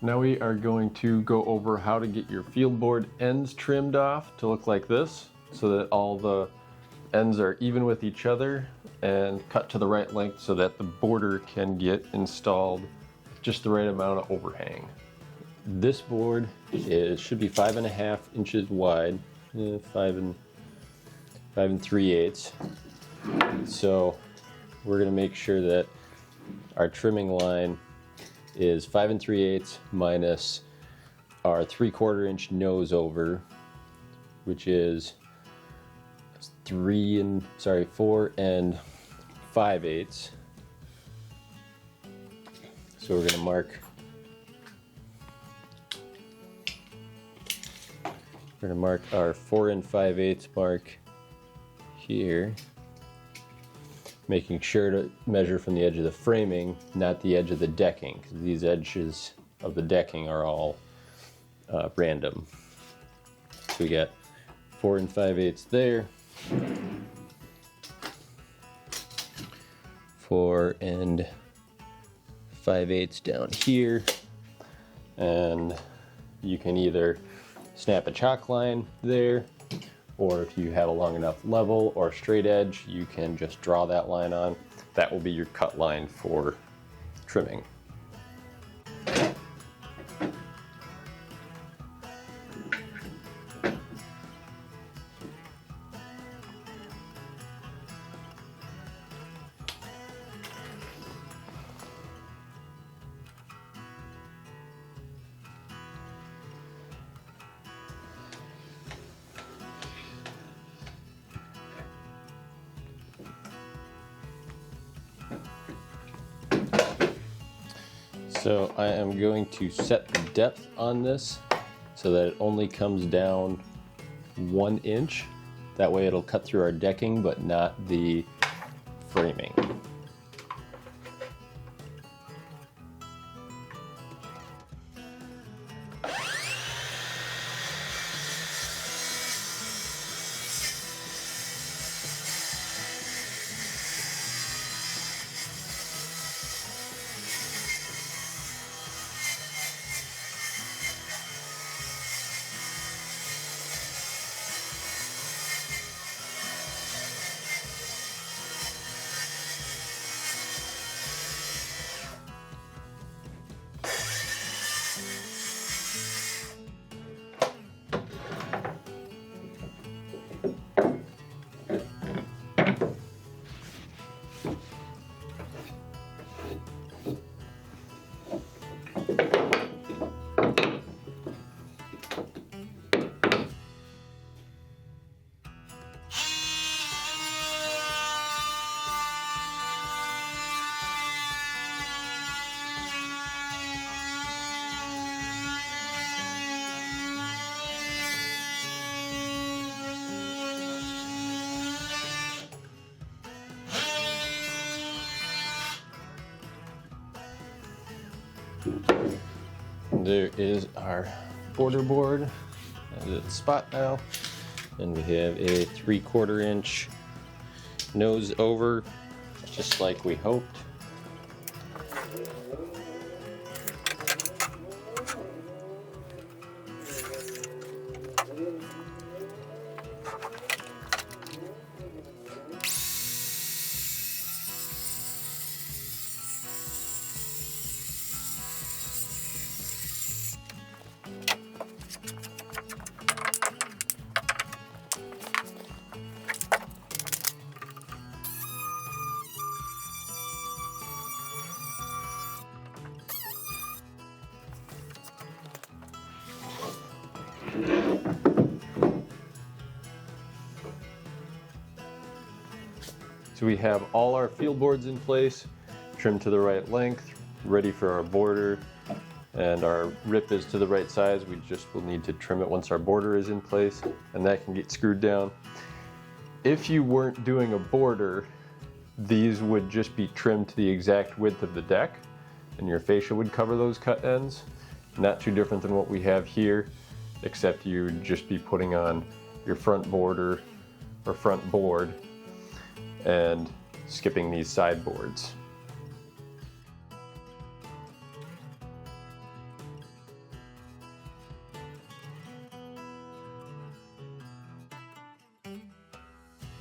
Now we are going to go over how to get your field board ends trimmed off to look like this, so that all the ends are even with each other and cut to the right length so that the border can get installed with just the right amount of overhang. This board should be 5.5 inches wide, 5 3/8. So we're going to make sure that our trimming line is 5 3/8 minus our 3/4 inch nose over, which is 4 and 5/8. So we're going to mark our 4 and 5/8 mark here, making sure to measure from the edge of the framing, not the edge of the decking, because these edges of the decking are all random. So we got 4 and 5/8 there, 4 and 5/8 down here, and you can either snap a chalk line there, or if you have a long enough level or straight edge, you can just draw that line on. That will be your cut line for trimming. So I am going to set the depth on this so that it only comes down 1 inch. That way it'll cut through our decking but not the framing. There is our border board at its spot now, and we have a 3/4 inch nose over, just like we hoped. So we have all our field boards in place, trimmed to the right length, ready for our border, and our rip is to the right size. We just will need to trim it once our border is in place, and that can get screwed down. If you weren't doing a border, these would just be trimmed to the exact width of the deck, and your fascia would cover those cut ends. Not too different than what we have here, except you would just be putting on your front border or front board and skipping these side boards.